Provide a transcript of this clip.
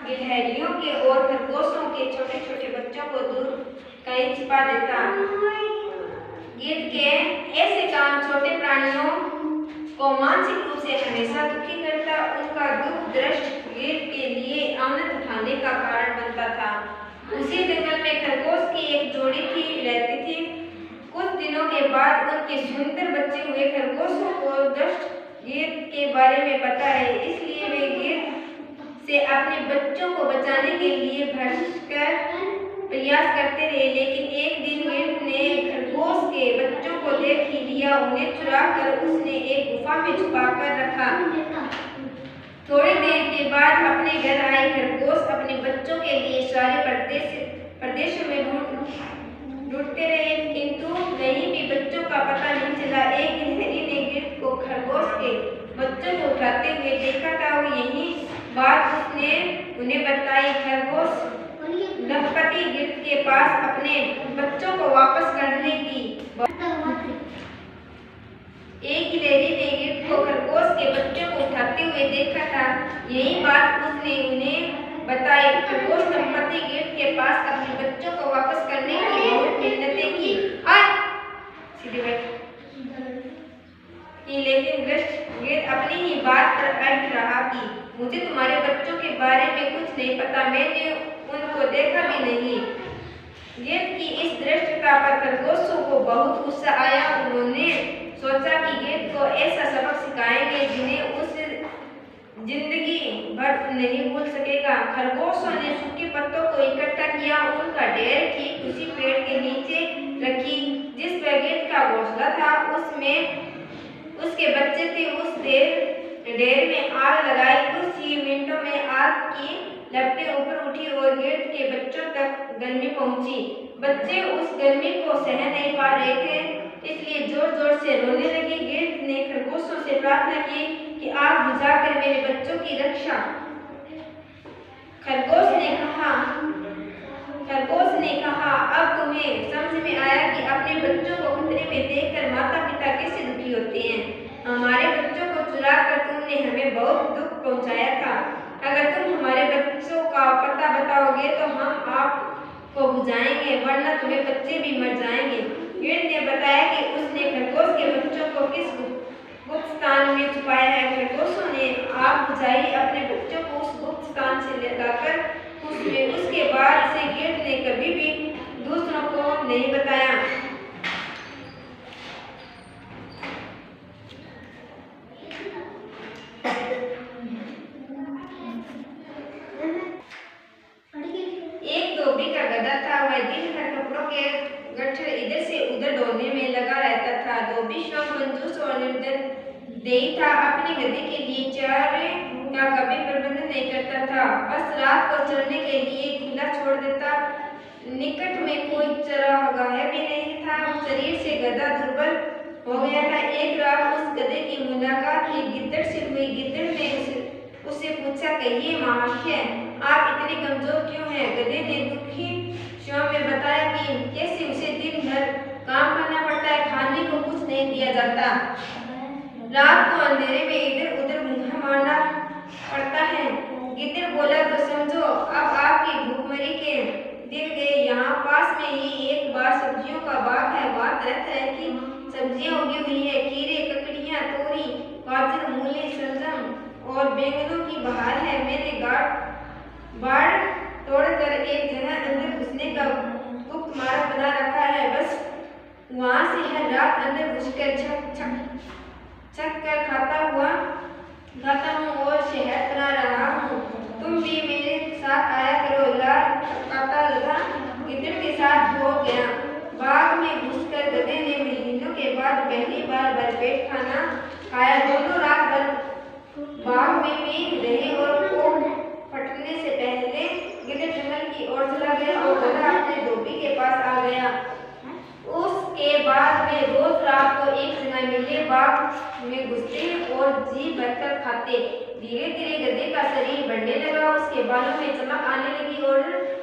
गिलहरियों के और खरगोशों के छोटे छोटे बच्चों को दूर कहीं छिपा देता। गिद्ध के ऐसे काम छोटे प्राणियों को मानसिक रूप से हमेशा दुखी करता। उनका दुख दृष्ट गिद्ध के लिए आनंद उठाने का कारण बनता था। उसी जंगल में खरगोश की एक जोड़ी रहती थी। कुछ दिनों के बाद उनके सुंदर बच्चे हुए। खरगोशों को दृष्ट गिद्ध के बारे में पता है, इसलिए वे गिद्ध से अपने बच्चों को बचाने के लिए भयंकर प्रयास करते रहे। लेकिन एक दिन गिद्ध ने खरगोश के बच्चों को देख ही लिया। उन्हें चुरा कर उसने एक गुफा में छुपा कर रखा। थोड़ी देर के बाद अपने घर आए खरगोश अपने बच्चों के लिए सारे प्रदेशों में ढूंढते रहे, किंतु कहीं भी बच्चों का पता नहीं चला। एक गिलहरी ने गिद्ध को खरगोश के बच्चों को उठाते हुए देखा था। वो यही बात उसने उन्हें बताई। खरगोश दंपति गिद्ध के पास अपने बच्चों को वापस करने की एक गिलहरी ने गिद्ध को खरगोश के बच्चों को उठाते हुए देखा था। यही बात उसने उन्हें बताई। खरगोश दंपति गिद्ध के पास अपने बच्चों को वापस करने की बहुत मिन्नतें की। लेकिन गिद्ध अपनी ही बात पर अड़ रहा कि मुझे तुम्हारे बच्चों के बारे में कुछ नहीं पता, मैंने उनको देखा भी नहीं। गिद्ध की इस दृष्टता पर खरगोशों को बहुत गुस्सा आया। उन्होंने सोचा कि गिद्ध को ऐसा सबक सिखाएंगे जिन्हें उस जिंदगी भर नहीं भूल सकेगा। खरगोशों ने सूखे पत्तों को इकट्ठा किया, उनका ढेर ठीक उसी पेड़ के नीचे रखी जिस पर गिद्ध का घोंसला था। उसमें उसके बच्चे थे। उस ढेर में आग लगाई। कुछ ही मिनटों में आग की लपटें ऊपर उठी और गिद्ध के बच्चों तक गर्मी पहुंची। बच्चे उस गर्मी को सह नहीं पा रहे थे, इसलिए जोर जोर से रोने लगे। गिद्ध ने खरगोशों से प्रार्थना की कि आग बुझाकर मेरे बच्चों की रक्षा। खरगोश ने कहा अब तुम्हें समझ में आया कि अपने बच्चों को खतरे में देखकर माता पिता कैसे दुखी होते हैं। हमारे बच्चों को चुरा कर तुमने हमें बहुत दुख पहुंचाया था। अगर तुम हमारे बच्चों का पता बताओगे तो हम आपको बुझाएंगे, वरना तुम्हें बच्चे भी मर जाएंगे। गिद्ध ने बताया कि उसने खरगोश के बच्चों को किस गुप्त स्थान में छुपाया है। खरगोशों ने आग बुझाई, अपने बच्चों को उस गुप्त स्थान से लाकर उसके बाद से गिद्ध ने कभी भी दूसरों को नहीं बताया। एक धोबी का गधा था। वह दिन भर कपड़ों के गट्ठर इधर से उधर ढोने में लगा रहता था। धोबी श्रम कंजूस और निर्दयी था। अपने गधे के लिए चारे का कभी प्रबंध नहीं करता था, बस रात को चरने के लिए खुला छोड़ देता। निकट में कोई चरागाह भी नहीं था। शरीर से गधा दुर्बल हो गया था। एक रात उस गधे की मुलाकात एक गिद्दड़ से हुई। गिद्दड़ ने उससे पूछा, कहिए महाशय, आप इतने कमजोर क्यों हैं? गधे ने दुखी स्वर में बताया कि कैसे उसे दिन भर काम करना पड़ता है, खाने को कुछ नहीं दिया जाता, रात को अंधेरे में इधर उधर मुँह मारना पड़ता है। गिद्दड़ बोला, तो समझो अब आपकी भूखमरी के दिन गए। यहाँ पास में ही एक बार सब्जियों का बाग है। वहाँ तरह तरह की सब्जियाँ उगी हुई है। खीरे, ककड़ियाँ, तोरी, गाजर, मूली, शलजम और बैंगनों की बहार है। मैंने बाड़ तोड़कर एक जगह अंदर घुसने का गुप्त मार्ग बना रखा है। बस वहाँ से हर रात अंदर घुसकर छक कर खाता हूँ और शहद बना रहा हूँ। तुम भी मेरे साथ आया करो। लाल काटा गधा गिद्दड़ के साथ हो गया। बाग में घुसकर गधे ने महीनों के बाद पहली बार भरपेट खाना खाया। दोनों रात भर बाग में भी रहे और कोट फटने से पहले गिद्दड़ जंगल की ओर चला गया और गधा अपने धोबी के पास आ गया। उसके बाद वे रोज रात को एक जगह मिले, बाग में घुसते और जी भरकर खाते। धीरे धीरे गधे का शरीर बढ़ने लगा, उसके बालों में चमक आने लगी और